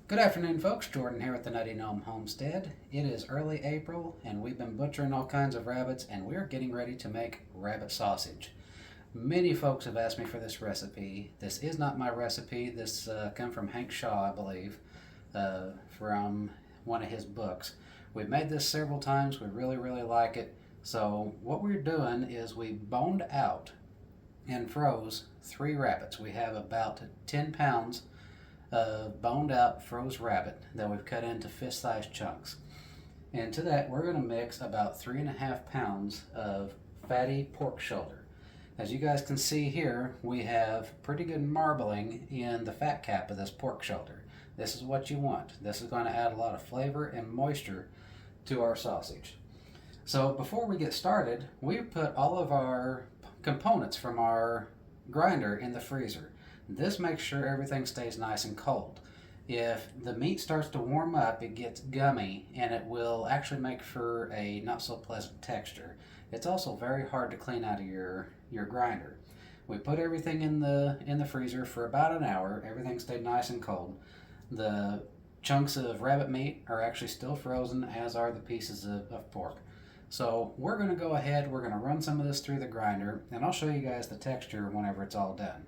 Good afternoon, folks. Jordan here at the Nutty Gnome Homestead. It is early April, and we've been butchering all kinds of rabbits, and we're getting ready to make rabbit sausage. Many folks have asked me for this recipe. This is not my recipe. This come from Hank Shaw, I believe, from one of his books. We've made this several times. We really like it. So what we're doing is we boned out and froze 3 rabbits. We have about 10 pounds boned out froze rabbit that we've cut into fist-sized chunks. And to that, we're going to mix about 3.5 pounds of fatty pork shoulder. As you guys can see here, we have pretty good marbling in the fat cap of this pork shoulder. This is what you want. This is going to add a lot of flavor and moisture to our sausage. So before we get started, we put all of our components from our grinder in the freezer. This makes sure everything stays nice and cold. If the meat starts to warm up, it gets gummy and it will actually make for a not so pleasant texture. It's also very hard to clean out of your grinder. We put everything in the freezer for about an hour. Everything stayed nice and cold. The chunks of rabbit meat are actually still frozen, as are the pieces of pork. So we're going to go ahead, we're going to run some of this through the grinder, and I'll show you guys the texture whenever it's all done.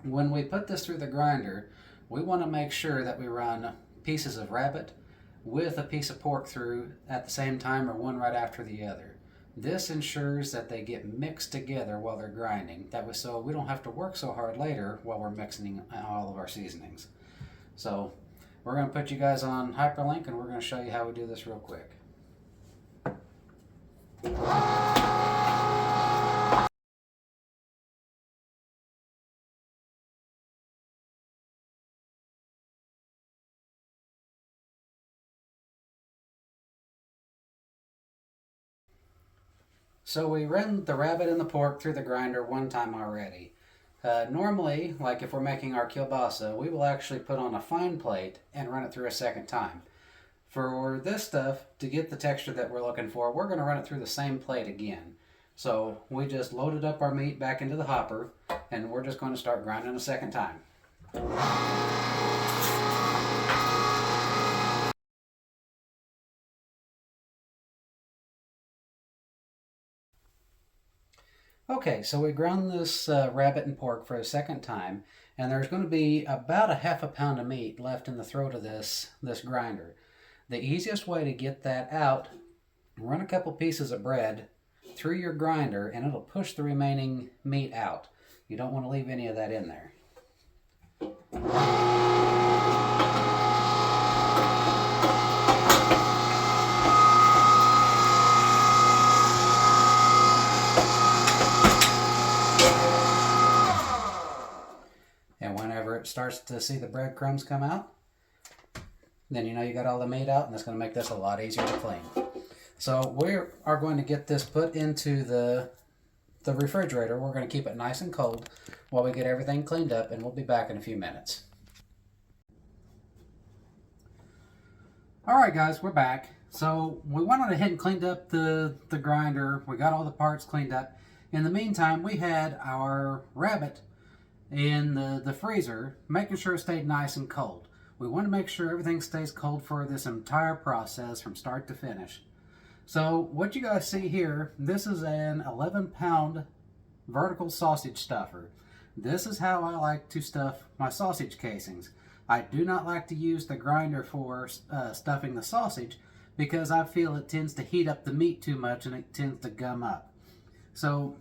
When we put this through the grinder, we want to make sure that we run pieces of rabbit with a piece of pork through at the same time, or one right after the other. This ensures that they get mixed together while they're grinding. That way, so we don't have to work so hard later while we're mixing all of our seasonings. So we're going to put you guys on hyperlink, and we're going to show you how we do this real quick. So we ran the rabbit and the pork through the grinder one time already. Normally, like if we're making our kielbasa, we will actually put on a fine plate and run it through a second time. For this stuff, to get the texture that we're looking for, we're going to run it through the same plate again. So we just loaded up our meat back into the hopper, and we're just going to start grinding a second time. Okay, so we ground this rabbit and pork for a second time, and there's going to be about a half a pound of meat left in the throat of this grinder. The easiest way to get that out, run a couple pieces of bread through your grinder, and it'll push the remaining meat out. You don't want to leave any of that in there. And whenever it starts to see the breadcrumbs come out, then you know you got all the meat out, and it's going to make this a lot easier to clean. So we are going to get this put into the refrigerator. We're going to keep it nice and cold while we get everything cleaned up, and we'll be back in a few minutes. Alright guys, we're back. So we went on ahead and cleaned up the grinder. We got all the parts cleaned up. In the meantime, we had our rabbit in the freezer, making sure it stayed nice and cold. We want to make sure everything stays cold for this entire process from start to finish. So what you guys see here, this is an 11-pound vertical sausage stuffer. This is how I like to stuff my sausage casings. I do not like to use the grinder for stuffing the sausage because I feel it tends to heat up the meat too much and it tends to gum up. So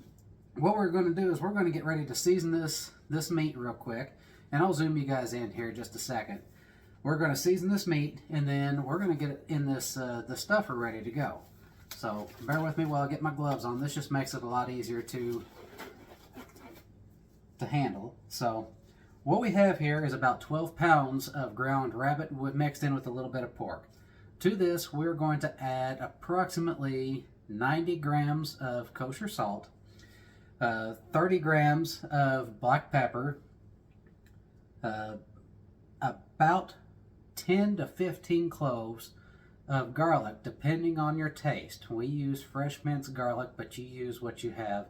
what we're going to do is we're going to get ready to season this meat real quick, and I'll zoom you guys in here just a second. We're going to season this meat, and then we're going to get it in this the stuffer ready to go. So bear with me while I get my gloves on. This just makes it a lot easier to handle. So what we have here is about 12 pounds of ground rabbit mixed in with a little bit of pork. To this, we're going to add approximately 90 grams of kosher salt, 30 grams of black pepper, about 10 to 15 cloves of garlic, depending on your taste. We use fresh minced garlic, but you use what you have.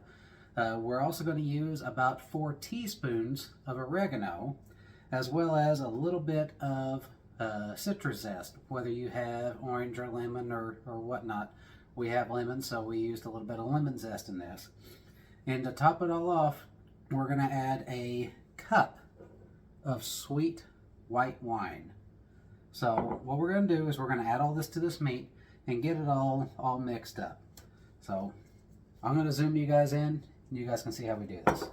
We're also going to use about 4 teaspoons of oregano, as well as a little bit of citrus zest, whether you have orange or lemon or whatnot. We have lemon, so we used a little bit of lemon zest in this. And to top it all off, we're going to add a cup of sweet white wine. So what we're going to do is we're going to add all this to this meat and get it all mixed up. So I'm going to zoom you guys in, and you guys can see how we do this.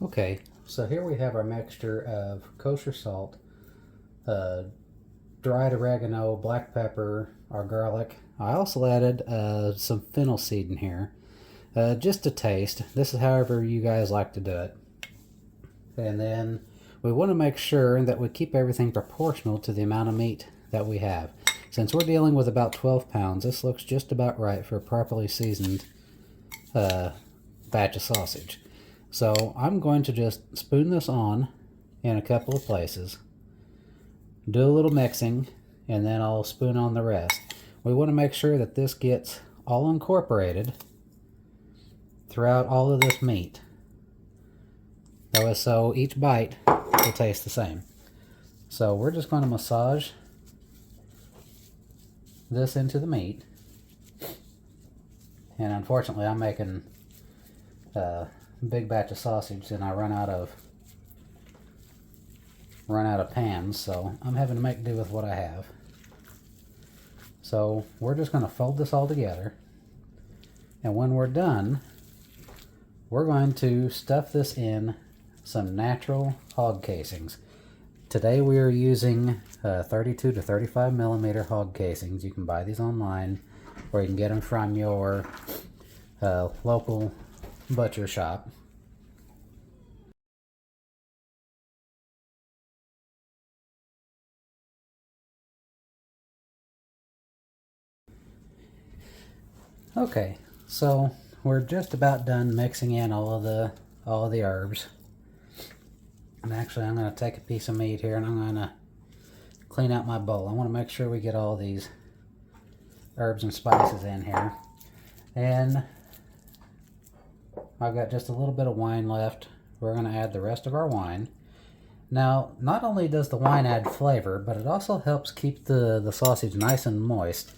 Okay, so here we have our mixture of kosher salt, dried oregano, black pepper, our garlic. I also added some fennel seed in here, just to taste. This is however you guys like to do it. And then we want to make sure that we keep everything proportional to the amount of meat that we have. Since we're dealing with about 12 pounds, this looks just about right for a properly seasoned batch of sausage. So I'm going to just spoon this on in a couple of places, do a little mixing, and then I'll spoon on the rest. We want to make sure that this gets all incorporated throughout all of this meat. So each bite will taste the same. So we're just going to massage this into the meat. And unfortunately I'm making a big batch of sausage and I run out of pans, so I'm having to make do with what I have. So we're just going to fold this all together, and when we're done, we're going to stuff this in some natural hog casings. Today we are using 32 to 35 millimeter hog casings. You can buy these online, or you can get them from your local butcher shop. Okay, so we're just about done mixing in all of the herbs. And actually I'm going to take a piece of meat here and I'm going to clean out my bowl. I want to make sure we get all these herbs and spices in here. And I've got just a little bit of wine left. We're going to add the rest of our wine. Now, not only does the wine add flavor, but it also helps keep the sausage nice and moist,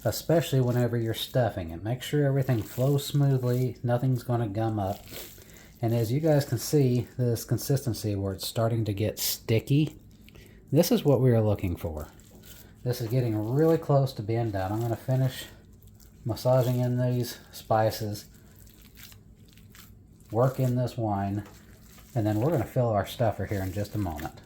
especially whenever you're stuffing it. Make sure everything flows smoothly, nothing's going to gum up. And as you guys can see, this consistency where it's starting to get sticky, this is what we are looking for. This is getting really close to being done. I'm going to finish massaging in these spices, work in this wine, and then we're going to fill our stuffer here in just a moment.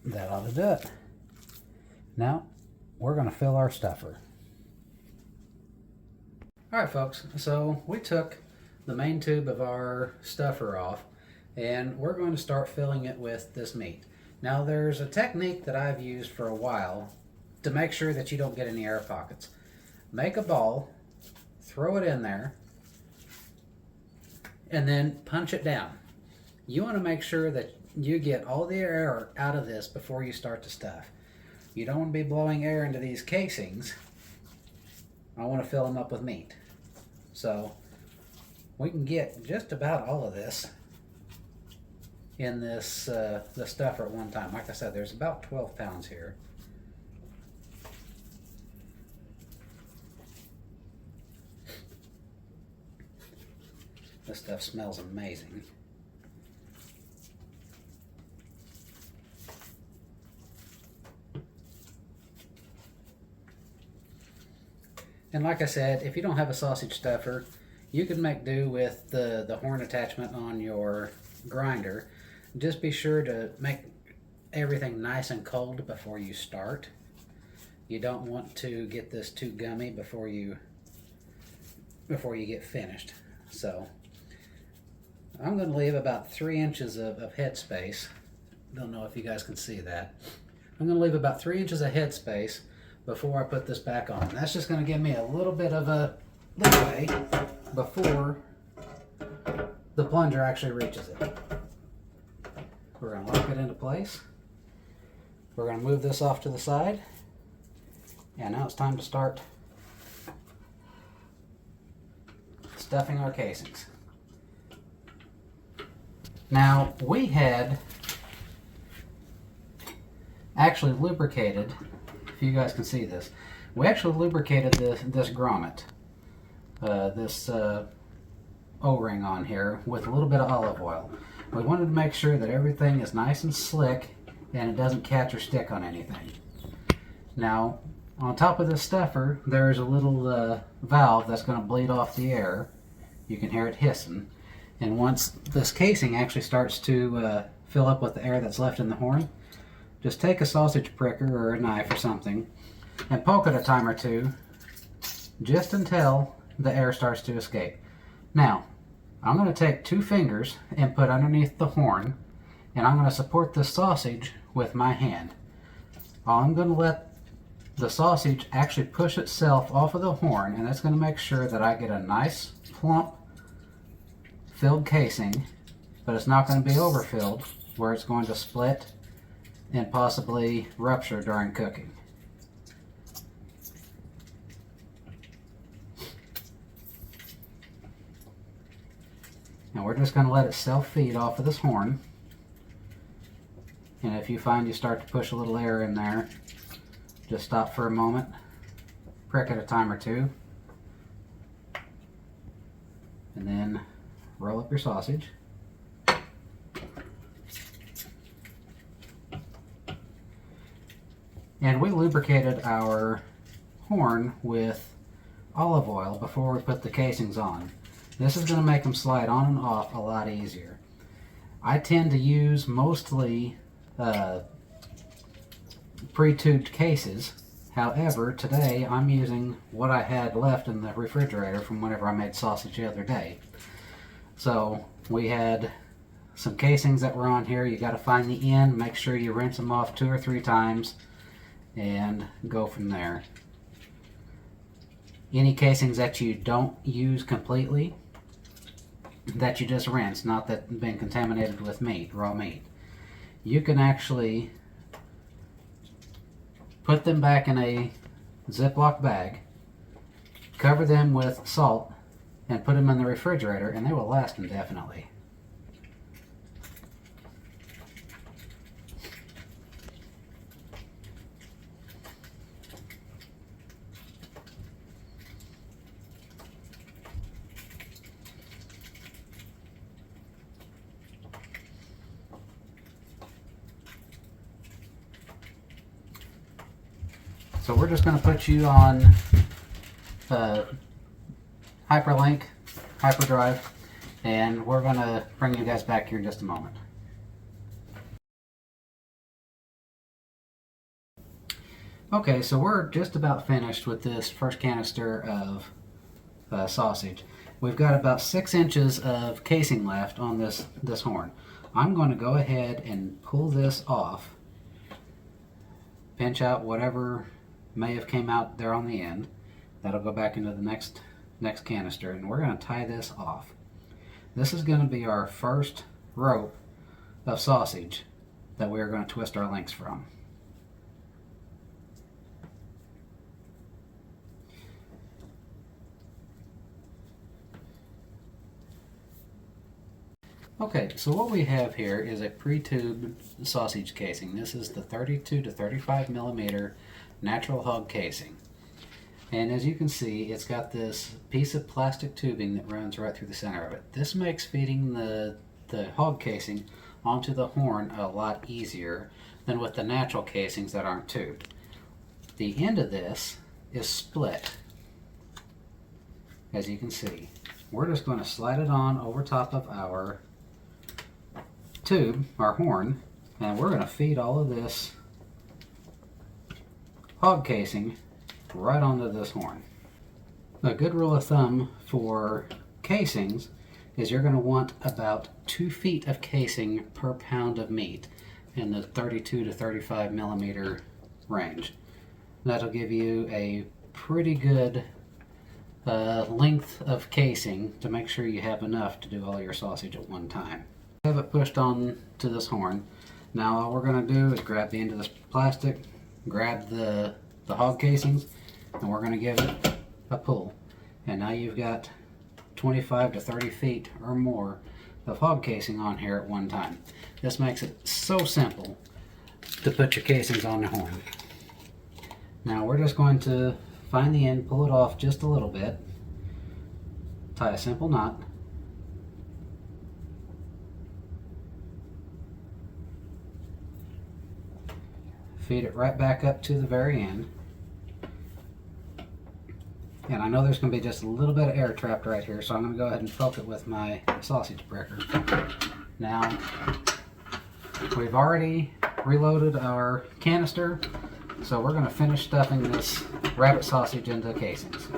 That ought to do it. Now, we're going to fill our stuffer. Alright folks, so we took the main tube of our stuffer off, and we're going to start filling it with this meat. Now there's a technique that I've used for a while to make sure that you don't get any air pockets. Make a ball, throw it in there, and then punch it down. You want to make sure that you get all the air out of this before you start to stuff. You don't want to be blowing air into these casings. I want to fill them up with meat. So we can get just about all of this in this the stuffer at one time. Like I said, there's about 12 pounds here. This stuff smells amazing. And like I said, if you don't have a sausage stuffer, you can make do with the horn attachment on your grinder. Just be sure to make everything nice and cold before you start. You don't want to get this too gummy before you get finished. So I'm going to leave about 3 inches of head space. Don't know if you guys can see that. I'm going to leave about 3 inches of head space before I put this back on. That's just going to give me a little bit of a leeway before the plunger actually reaches it. We're going to lock it into place. We're going to move this off to the side. And now it's time to start stuffing our casings. Now, we had actually lubricated, if you guys can see this, we actually lubricated this grommet, this O-ring on here with a little bit of olive oil. We wanted to make sure that everything is nice and slick and it doesn't catch or stick on anything. Now, on top of this stuffer, there is a little valve that's going to bleed off the air. You can hear it hissing. And once this casing actually starts to fill up with the air that's left in the horn, just take a sausage pricker or a knife or something and poke it a time or two just until the air starts to escape. Now, I'm going to take 2 fingers and put underneath the horn, and I'm going to support this sausage with my hand. I'm going to let the sausage actually push itself off of the horn, and that's going to make sure that I get a nice plump filled casing, but it's not going to be overfilled where it's going to split and possibly rupture during cooking. Now we're just going to let it self-feed off of this horn, and if you find you start to push a little air in there, just stop for a moment, prick it a time or two, and then roll up your sausage. And we lubricated our horn with olive oil before we put the casings on. This is going to make them slide on and off a lot easier. I tend to use mostly pre-tubed cases. However, today I'm using what I had left in the refrigerator from whenever I made sausage the other day. So we had some casings that were on here. You got to find the end, make sure you rinse them off 2 or 3 times, and go from there. Any casings that you don't use completely, that you just rinse, not that been contaminated with meat, raw meat, you can actually put them back in a Ziploc bag, cover them with salt, and put them in the refrigerator, and they will last indefinitely. So we're just going to put you on hyperlink, hyperdrive, and we're going to bring you guys back here in just a moment. Okay, so we're just about finished with this first canister of sausage. We've got about 6 inches of casing left on this horn. I'm going to go ahead and pull this off, pinch out whatever may have came out there on the end. That'll go back into the next canister, and we're going to tie this off. This is going to be our first rope of sausage that we are going to twist our links from. Okay, so what we have here is a pre-tubed sausage casing. This is the 32 to 35 millimeter natural hog casing. And as you can see, it's got this piece of plastic tubing that runs right through the center of it. This makes feeding the hog casing onto the horn a lot easier than with the natural casings that aren't tubed. The end of this is split, as you can see. We're just going to slide it on over top of our tube, our horn, and we're going to feed all of this hog casing right onto this horn. A good rule of thumb for casings is you're going to want about 2 feet of casing per pound of meat in the 32 to 35 millimeter range. That'll give you a pretty good length of casing to make sure you have enough to do all your sausage at one time. Have it pushed on to this horn. Now all we're going to do is grab the end of this plastic, grab the hog casings, and we're going to give it a pull. And now you've got 25 to 30 feet or more of hog casing on here at one time. This makes it so simple to put your casings on the horn. Now we're just going to find the end, pull it off just a little bit, tie a simple knot, feed it right back up to the very end. And I know there's going to be just a little bit of air trapped right here, so I'm going to go ahead and poke it with my sausage breaker. Now, we've already reloaded our canister, so we're going to finish stuffing this rabbit sausage into casings.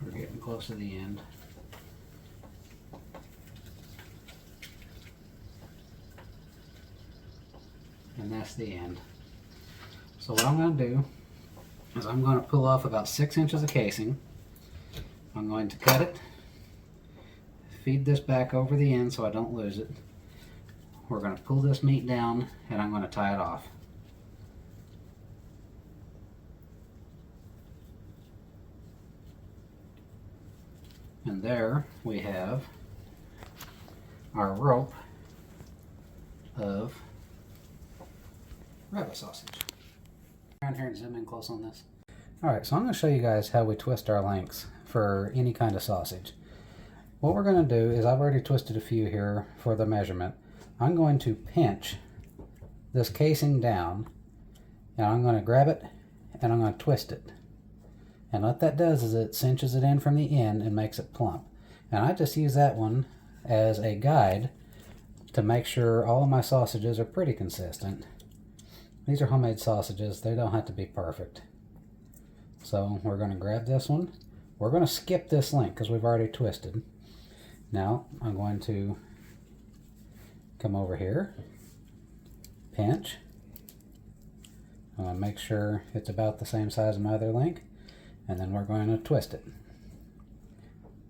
We're getting close to the end. And that's the end. So what I'm going to do is I'm going to pull off about 6 inches of casing. I'm going to cut it, feed this back over the end so I don't lose it. We're going to pull this meat down and I'm going to tie it off. And there we have our rope of rabbit sausage. Around here and zoom in close on this. Alright, so I'm going to show you guys how we twist our lengths for any kind of sausage. What we're going to do is, I've already twisted a few here for the measurement. I'm going to pinch this casing down and I'm going to grab it and I'm going to twist it. And what that does is it cinches it in from the end and makes it plump. And I just use that one as a guide to make sure all of my sausages are pretty consistent. These are homemade sausages, they don't have to be perfect. So we're going to grab this one. We're going to skip this link because we've already twisted. Now I'm going to come over here, pinch. I'm going to make sure it's about the same size as my other link. And then we're going to twist it.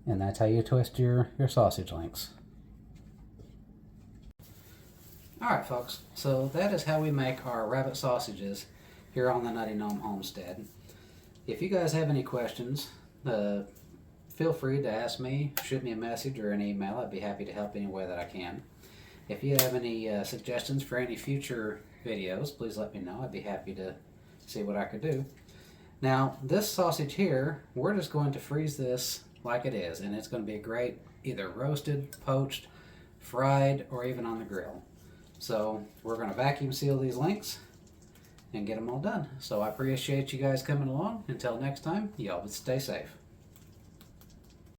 And that's how you twist your sausage links. Alright folks, so that is how we make our rabbit sausages here on the Nutty Gnome Homestead. If you guys have any questions, feel free to ask me, shoot me a message or an email. I'd be happy to help any way that I can. If you have any suggestions for any future videos, please let me know. I'd be happy to see what I could do. Now, this sausage here, we're just going to freeze this like it is, and it's going to be great either roasted, poached, fried, or even on the grill. So we're going to vacuum seal these links and get them all done. So I appreciate you guys coming along. Until next time, y'all stay safe.